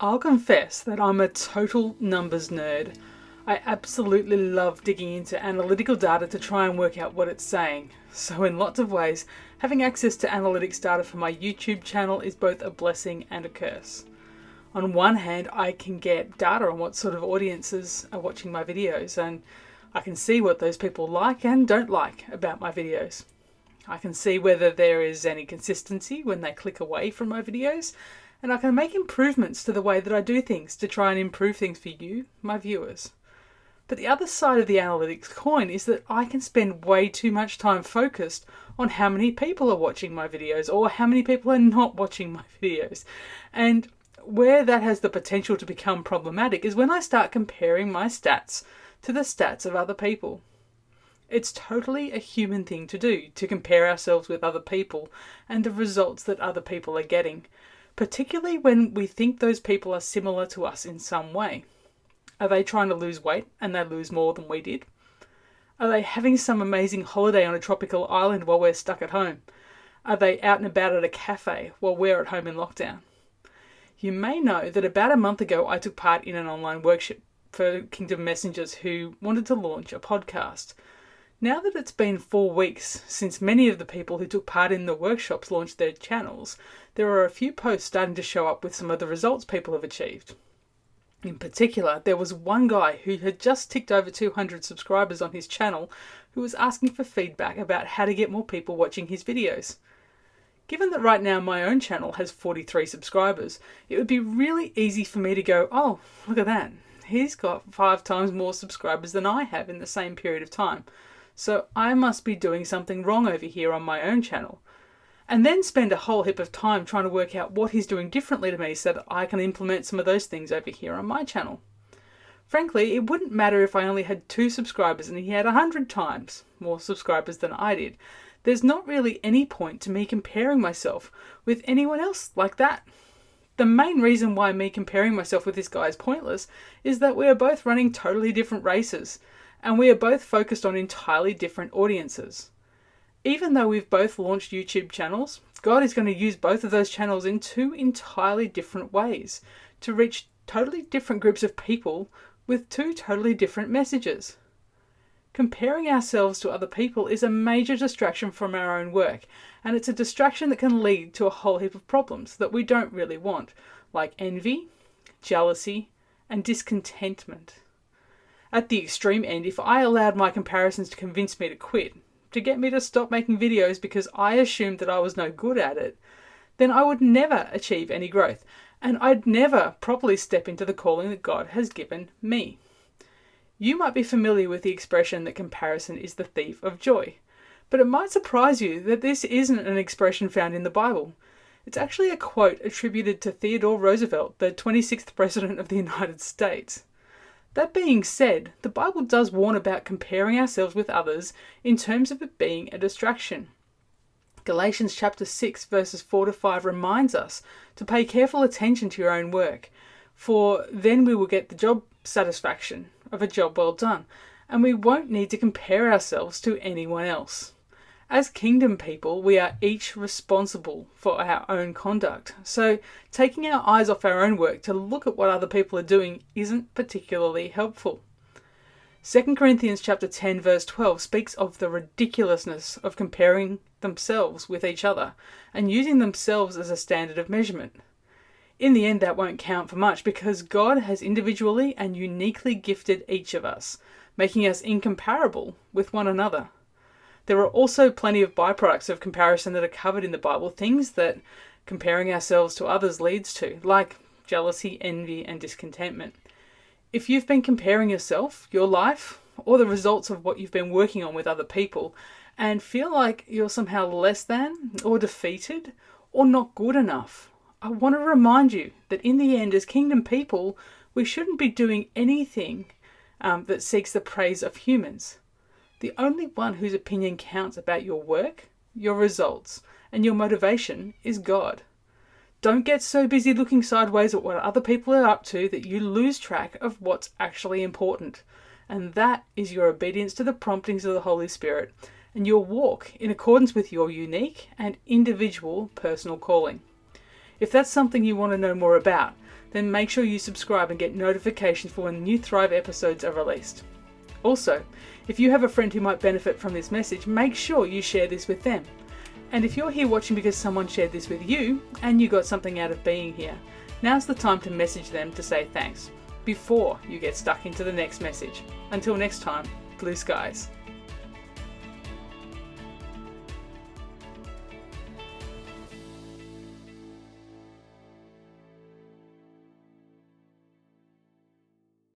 I'll confess that I'm a total numbers nerd. I absolutely love digging into analytical data to try and work out what it's saying. So in lots of ways, having access to analytics data for my YouTube channel is both a blessing and a curse. On one hand, I can get data on what sort of audiences are watching my videos, and I can see what those people like and don't like about my videos. I can see whether there is any consistency when they click away from my videos, and I can make improvements to the way that I do things to try and improve things for you, my viewers. But the other side of the analytics coin is that I can spend way too much time focused on how many people are watching my videos or how many people are not watching my videos. And where that has the potential to become problematic is when I start comparing my stats to the stats of other people. It's totally a human thing to do, to compare ourselves with other people and the results that other people are getting, particularly when we think those people are similar to us in some way. Are they trying to lose weight and they lose more than we did? Are they having some amazing holiday on a tropical island while we're stuck at home? Are they out and about at a cafe while we're at home in lockdown? You may know that about a month ago I took part in an online workshop for Kingdom Messengers who wanted to launch a podcast. Now that it's been 4 weeks since many of the people who took part in the workshops launched their channels, there are a few posts starting to show up with some of the results people have achieved. In particular, there was one guy who had just ticked over 200 subscribers on his channel who was asking for feedback about how to get more people watching his videos. Given that right now my own channel has 43 subscribers, it would be really easy for me to go, oh, look at that. He's got 5 times more subscribers than I have in the same period of time. So I must be doing something wrong over here on my own channel. And then spend a whole heap of time trying to work out what he's doing differently to me so that I can implement some of those things over here on my channel. Frankly, it wouldn't matter if I only had 2 subscribers and he had 100 times more subscribers than I did. There's not really any point to me comparing myself with anyone else like that. The main reason why me comparing myself with this guy is pointless is that we are both running totally different races, and we are both focused on entirely different audiences. Even though we've both launched YouTube channels, God is going to use both of those channels in 2 entirely different ways to reach totally different groups of people with 2 totally different messages. Comparing ourselves to other people is a major distraction from our own work, and it's a distraction that can lead to a whole heap of problems that we don't really want, like envy, jealousy, and discontentment. At the extreme end, if I allowed my comparisons to convince me to quit, to get me to stop making videos because I assumed that I was no good at it, then I would never achieve any growth, and I'd never properly step into the calling that God has given me. You might be familiar with the expression that comparison is the thief of joy, but it might surprise you that this isn't an expression found in the Bible. It's actually a quote attributed to Theodore Roosevelt, the 26th President of the United States. That being said, the Bible does warn about comparing ourselves with others in terms of it being a distraction. Galatians chapter 6 verses 4 to 5 reminds us to pay careful attention to your own work, for then we will get the job satisfaction of a job well done, and we won't need to compare ourselves to anyone else. As kingdom people, we are each responsible for our own conduct. So taking our eyes off our own work to look at what other people are doing isn't particularly helpful. 2 Corinthians chapter 10 verse 12 speaks of the ridiculousness of comparing themselves with each other and using themselves as a standard of measurement. In the end, that won't count for much because God has individually and uniquely gifted each of us, making us incomparable with one another. There are also plenty of byproducts of comparison that are covered in the Bible, things that comparing ourselves to others leads to, like jealousy, envy, and discontentment. If you've been comparing yourself, your life, or the results of what you've been working on with other people, and feel like you're somehow less than, or defeated, or not good enough, I want to remind you that in the end, as kingdom people, we shouldn't be doing anything that seeks the praise of humans. The only one whose opinion counts about your work, your results, and your motivation is God. Don't get so busy looking sideways at what other people are up to that you lose track of what's actually important. And that is your obedience to the promptings of the Holy Spirit and your walk in accordance with your unique and individual personal calling. If that's something you want to know more about, then make sure you subscribe and get notifications for when new Thrive episodes are released. Also, if you have a friend who might benefit from this message, make sure you share this with them. And if you're here watching because someone shared this with you and you got something out of being here, now's the time to message them to say thanks before you get stuck into the next message. Until next time, blue skies.